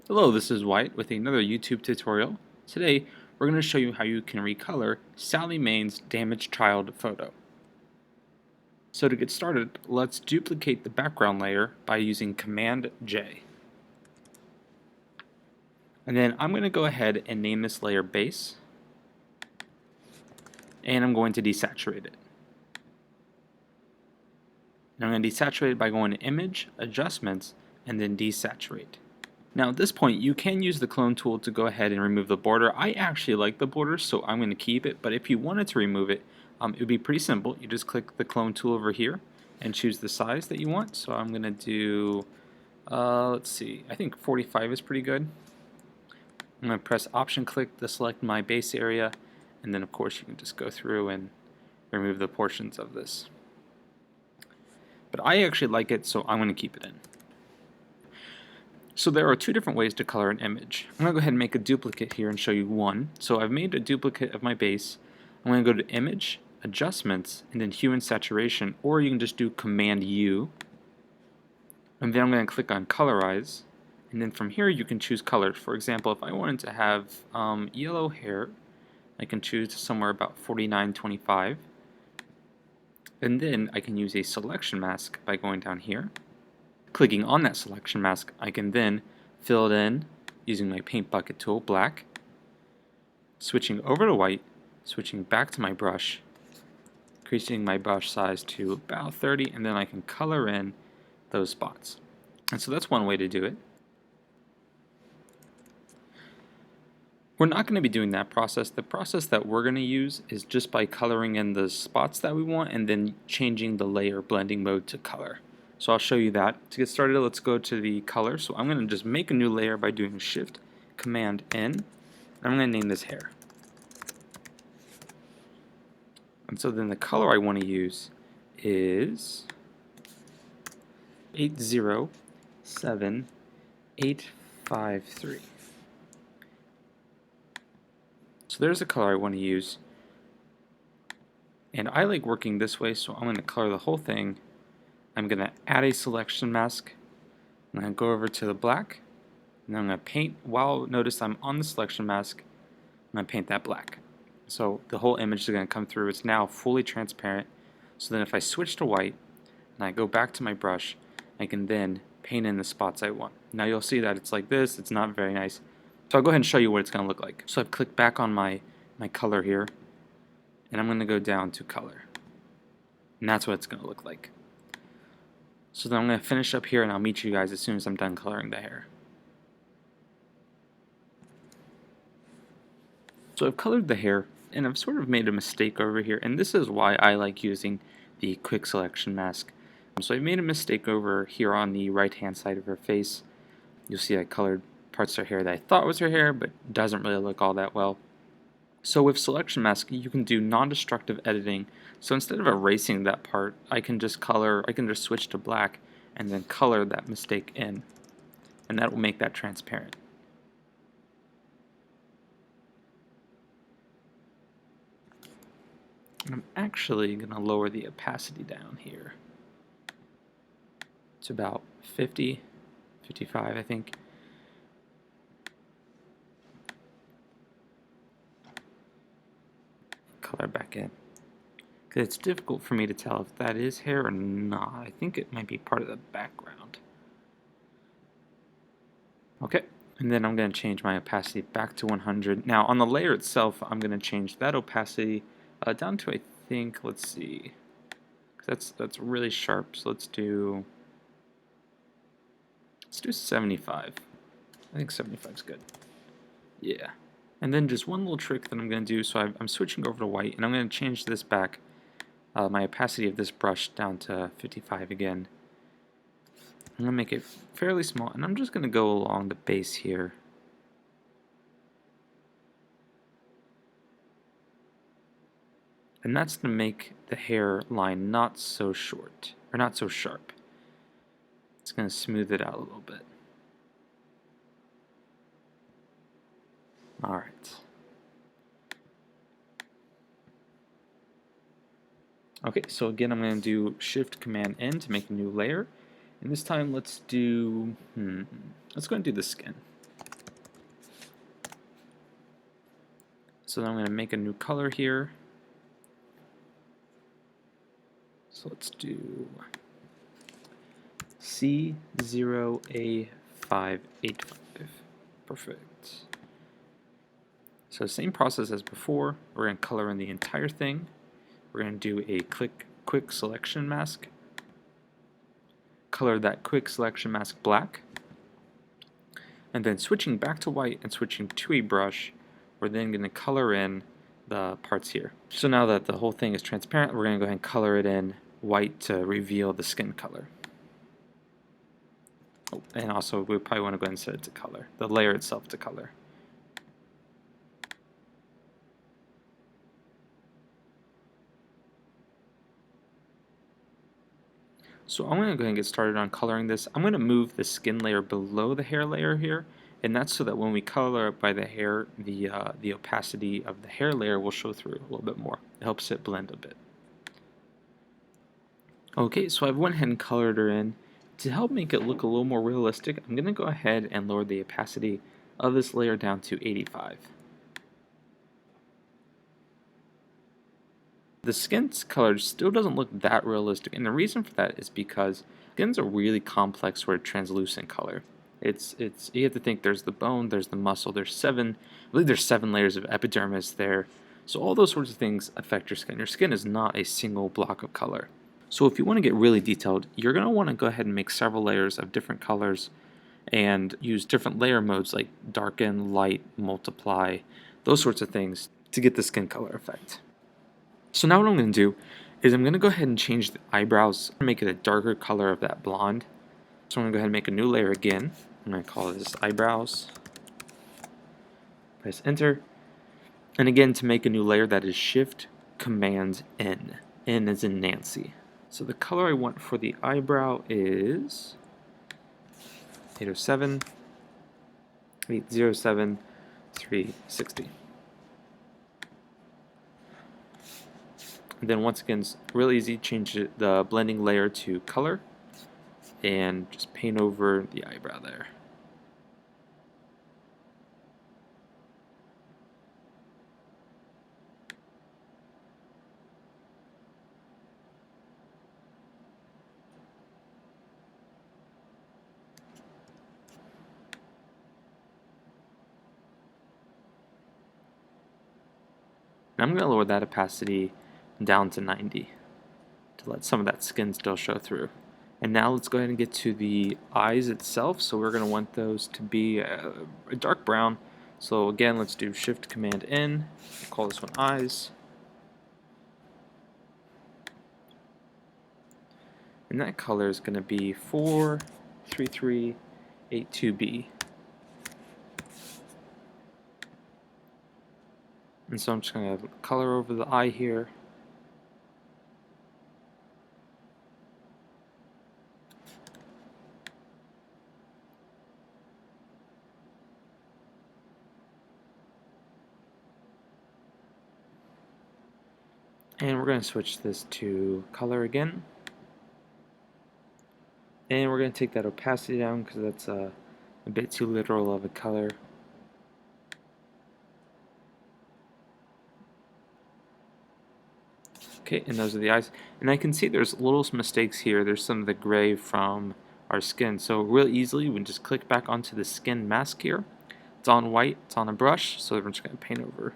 Hello, this is White with another YouTube tutorial. Today, we're going to show you how you can recolor Sally Mann's damaged child photo. So to get started, let's duplicate the background layer by using Command-J. And then I'm going to go ahead and name this layer Base, and I'm going to desaturate it. And I'm going to desaturate it by going to Image, Adjustments, and then Desaturate. Now at this point you can use the clone tool to go ahead and remove the border. I actually like the border, so I'm going to keep it, but if you wanted to remove it, it would be pretty simple. You just click the clone tool over here and choose the size that you want. So I'm going to do, let's see, I think 45 is pretty good. I'm going to press Option click to select my base area, and then of course you can just go through and remove the portions of this. But I actually like it, so I'm going to keep it in. So there are two different ways to color an image. I'm going to go ahead and make a duplicate here and show you one. So I've made a duplicate of my base. I'm going to go to Image, Adjustments, and then Hue and Saturation, or you can just do Command U. And then I'm going to click on Colorize, and then from here you can choose colors. For example, if I wanted to have yellow hair, I can choose somewhere about 4925. And then I can use a selection mask by going down here. Clicking on that selection mask, I can then fill it in using my paint bucket tool, black, switching over to white, switching back to my brush, increasing my brush size to about 30, and then I can color in those spots. And so that's one way to do it. We're not going to be doing that process. The process that we're going to use is just by coloring in the spots that we want and then changing the layer blending mode to color. So I'll show you that. To get started, let's go to the color. So I'm going to just make a new layer by doing shift+cmd+n. I'm going to name this hair. And so then the color I want to use is 807853. So there's the color I want to use. And I like working this way, so I'm going to color the whole thing. I'm going to add a selection mask. I'm going to go over to the black, and then I'm going to paint. Notice I'm on the selection mask, I'm going to paint that black. So the whole image is going to come through. It's now fully transparent. So then if I switch to white, and I go back to my brush, I can then paint in the spots I want. Now you'll see that it's like this. It's not very nice. So I'll go ahead and show you what it's going to look like. So I've clicked back on my color here, and I'm going to go down to color. And that's what it's going to look like. So then I'm going to finish up here and I'll meet you guys as soon as I'm done coloring the hair. So I've colored the hair and I've sort of made a mistake over here, and this is why I like using the quick selection mask. So I made a mistake over here on the right hand side of her face. You'll see I colored parts of her hair that I thought was her hair, but doesn't really look all that well. So with selection mask, you can do non-destructive editing. So instead of erasing that part, I can just switch to black and then color that mistake in. And that will make that transparent. And I'm actually going to lower the opacity down here to about 50, 55 I think. Color back in. Because it's difficult for me to tell if that is hair or not. I think it might be part of the background. Okay, and then I'm going to change my opacity back to 100. Now on the layer itself, I'm going to change that opacity down to, I think, let's see, that's really sharp. So let's do 75. I think 75 is good. Yeah. And then just one little trick that I'm going to do, so I'm switching over to white, and I'm going to change this back, my opacity of this brush down to 55 again. I'm going to make it fairly small, and I'm just going to go along the base here. And that's to make the hair line not so short, or not so sharp. It's going to smooth it out a little bit. Alright. Okay, so again I'm going to do shift+cmd+n to make a new layer. And this time let's do, let's go and do the skin. So then I'm going to make a new color here. So let's do C0A585. Perfect. So same process as before. We're going to color in the entire thing. We're going to do a quick selection mask. Color that quick selection mask black. And then switching back to white and switching to a brush, we're then going to color in the parts here. So now that the whole thing is transparent, we're going to go ahead and color it in white to reveal the skin color. Oh, and also we probably want to go ahead and set it to color, the layer itself to color. So I'm going to go ahead and get started on coloring this. I'm going to move the skin layer below the hair layer here, and that's so that when we color it by the hair, the opacity of the hair layer will show through a little bit more. It helps it blend a bit. Okay, so I've went ahead and colored her in. To help make it look a little more realistic, I'm going to go ahead and lower the opacity of this layer down to 85. The skin's color still doesn't look that realistic, and the reason for that is because skin's a really complex sort of translucent color. It's you have to think there's the bone, there's the muscle, I believe there's 7 layers of epidermis there. So all those sorts of things affect your skin. Your skin is not a single block of color. So if you want to get really detailed, you're going to want to go ahead and make several layers of different colors and use different layer modes like darken, light, multiply, those sorts of things to get the skin color effect. So now what I'm going to do is I'm going to go ahead and change the eyebrows, make it a darker color of that blonde. So I'm going to go ahead and make a new layer again. I'm going to call this eyebrows. Press enter. And again, to make a new layer, that is shift+cmd+n. N as in Nancy. So the color I want for the eyebrow is 807, 807, 360. And then once again, it's really easy, change the blending layer to color and just paint over the eyebrow there. And I'm going to lower that opacity down to 90 to let some of that skin still show through. And now let's go ahead and get to the eyes itself. So we're going to want those to be a dark brown. So again, let's do shift+cmd+n. Call this one eyes. And that color is going to be 43382B. And so I'm just going to color over the eye here. And we're going to switch this to color again. And we're going to take that opacity down because that's a bit too literal of a color. Okay, and those are the eyes. And I can see there's little mistakes here. There's some of the gray from our skin. So real easily, we can just click back onto the skin mask here. It's on white, it's on a brush, so we're just going to paint over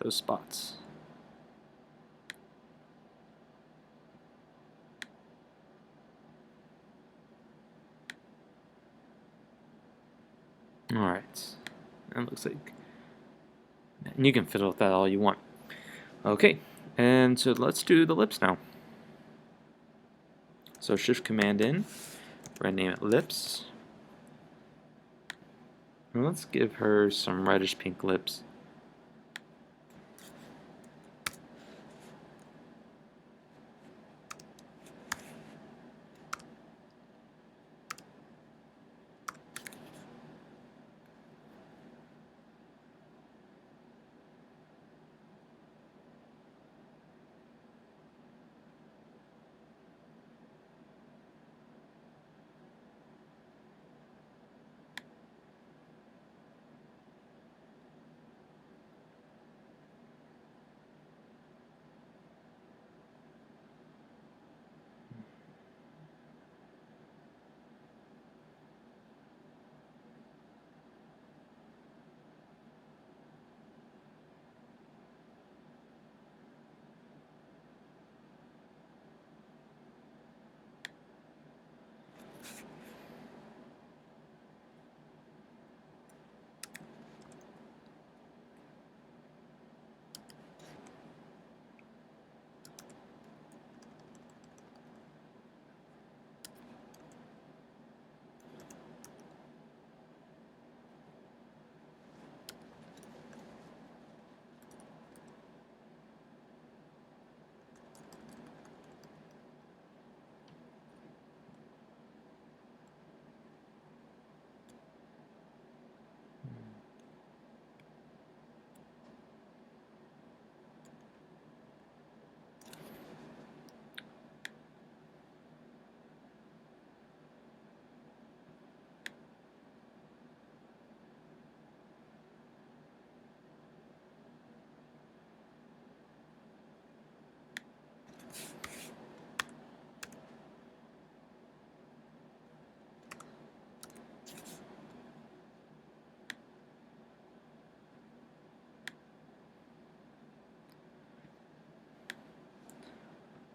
those spots. Alright, that looks like, and you can fiddle with that all you want. Okay, and so let's do the lips now. So shift+cmd+n, we're going to name it lips. And let's give her some reddish pink lips.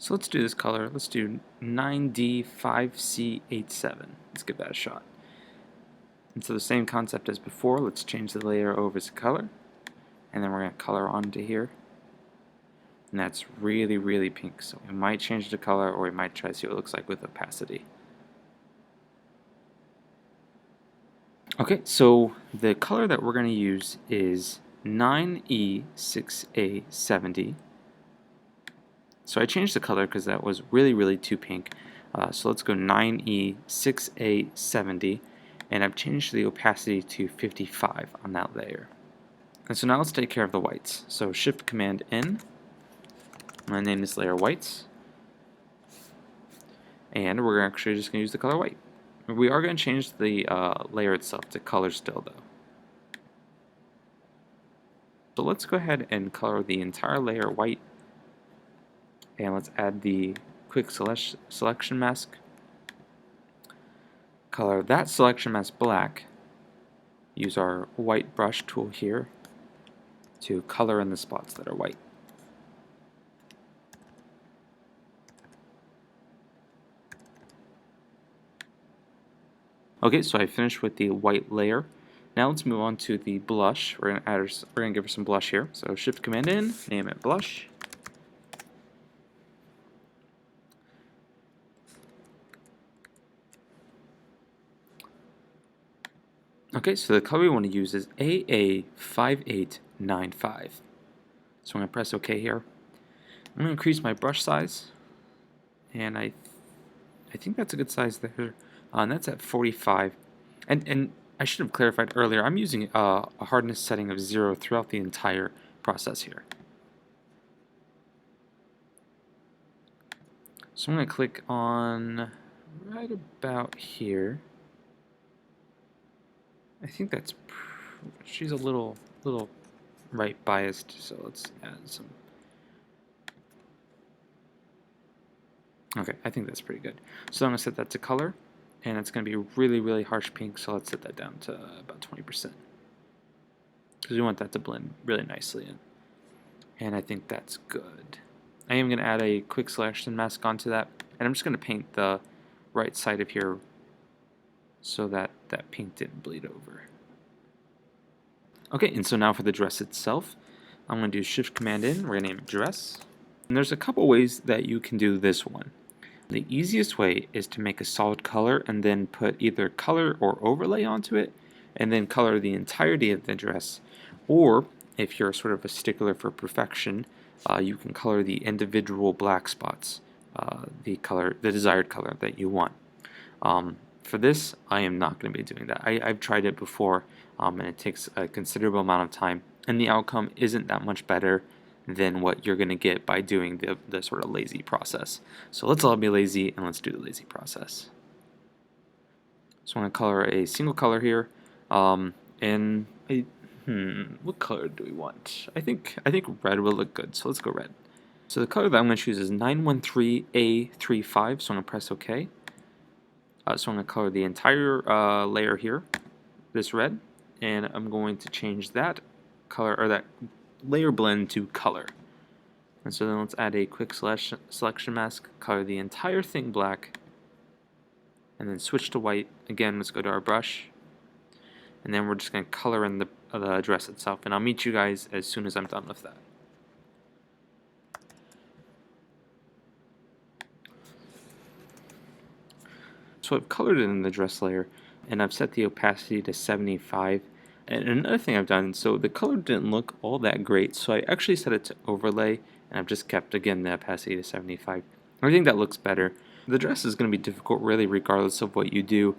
So let's do this color. Let's do 9D5C87. Let's give that a shot. And so the same concept as before, let's change the layer over to color. And then we're going to color onto here. And that's really, really pink. So we might change the color, or we might try to see what it looks like with opacity. Okay, so the color that we're going to use is 9E6A70. So I changed the color because that was really, really too pink. So let's go 9E6A70, and I've changed the opacity to 55 on that layer. And so now let's take care of the whites. So shift+cmd+n. I'm going to name this layer whites, and we're actually just going to use the color white. We are going to change the layer itself to color still, though. So let's go ahead and color the entire layer white, and let's add the quick selection mask. Color that selection mask black. Use our white brush tool here to color in the spots that are white. Okay, so I finished with the white layer. Now let's move on to the blush. We're gonna give her some blush here. So shift+cmd+n, name it blush. Okay, so the color we want to use is AA5895. So I'm going to press OK here. I'm going to increase my brush size, and I think that's a good size there. And that's at 45. And I should have clarified earlier, I'm using a hardness setting of 0 throughout the entire process here. So I'm going to click on right about here. I think that's, she's a little right biased, so let's add some. Okay, I think that's pretty good. So I'm going to set that to color, and it's going to be really, really harsh pink, so let's set that down to about 20%. Because we want that to blend really nicely in. And I think that's good. I am going to add a quick selection mask onto that, and I'm just going to paint the right side of here so that that pink didn't bleed over. Okay, and so now for the dress itself, I'm going to do shift+cmd+n, we're going to name it dress. And there's a couple ways that you can do this one. The easiest way is to make a solid color and then put either color or overlay onto it, and then color the entirety of the dress. Or, if you're sort of a stickler for perfection, you can color the individual black spots, the desired color that you want. For this, I am not going to be doing that. I've tried it before, and it takes a considerable amount of time, and the outcome isn't that much better than what you're going to get by doing the sort of lazy process. So let's all be lazy, and let's do the lazy process. So I'm going to color a single color here, and what color do we want? I think red will look good, so let's go red. So the color that I'm going to choose is 913A35, so I'm going to press OK. So I'm going to color the entire layer here, this red, and I'm going to change that color, or that layer blend, to color. And so then let's add a quick selection mask, color the entire thing black, and then switch to white. Again, let's go to our brush, and then we're just going to color in the dress itself, and I'll meet you guys as soon as I'm done with that. So I've colored it in the dress layer, and I've set the opacity to 75. And another thing I've done, so the color didn't look all that great, so I actually set it to overlay, and I've just kept, again, the opacity to 75. I think that looks better. The dress is going to be difficult really regardless of what you do.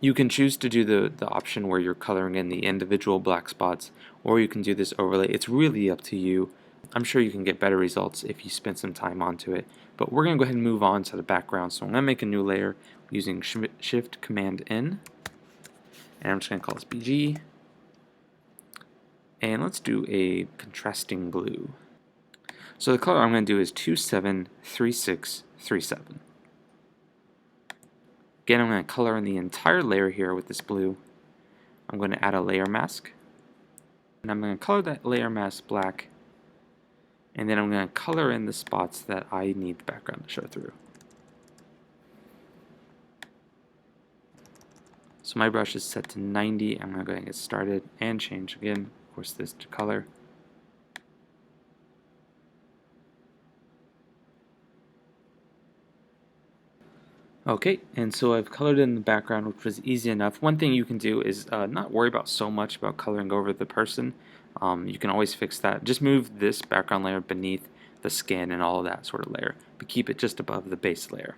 You can choose to do the option where you're coloring in the individual black spots, or you can do this overlay. It's really up to you. I'm sure you can get better results if you spend some time onto it. But we're going to go ahead and move on to the background. So I'm going to make a new layer using shift+cmd+n, and I'm just going to call this BG. And let's do a contrasting blue. So the color I'm going to do is 273637. Again, I'm going to color in the entire layer here with this blue. I'm going to add a layer mask, and I'm going to color that layer mask black, And then I'm going to color in the spots that I need the background to show through. So my brush is set to 90. I'm going to go ahead and get started and change again, of course, this to color. Okay, and so I've colored in the background, which was easy enough. One thing you can do is not worry about so much about coloring over the person. You can always fix that. Just move this background layer beneath the skin and all of that sort of layer, but keep it just above the base layer.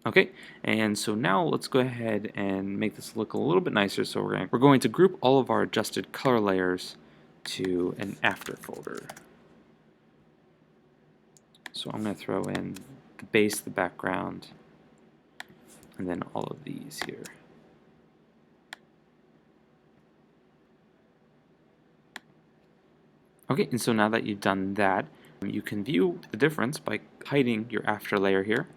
Okay, and so now let's go ahead and make this look a little bit nicer. So we're going to group all of our adjusted color layers to an after folder. So I'm going to throw in the base, the background, and then all of these here. Okay, and so now that you've done that, you can view the difference by hiding your after layer here.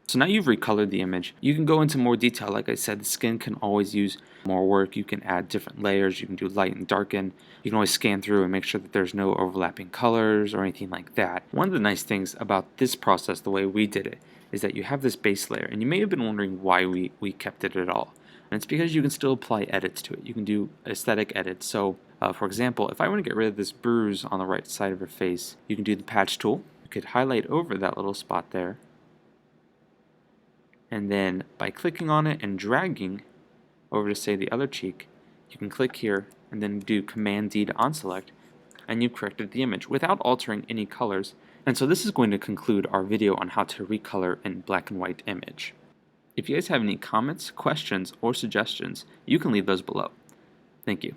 So now you've recolored the image. You can go into more detail. Like I said, the skin can always use more work. You can add different layers. You can do light and darken. You can always scan through and make sure that there's no overlapping colors or anything like that. One of the nice things about this process, the way we did it, is that you have this base layer, and you may have been wondering why we kept it at all. And it's because you can still apply edits to it. You can do aesthetic edits. So, for example, if I want to get rid of this bruise on the right side of her face, you can do the patch tool. You could highlight over that little spot there. And then by clicking on it and dragging over to, say, the other cheek, you can click here and then do Command-D to unselect, and you've corrected the image without altering any colors. And so this is going to conclude our video on how to recolor a black and white image. If you guys have any comments, questions, or suggestions, you can leave those below. Thank you.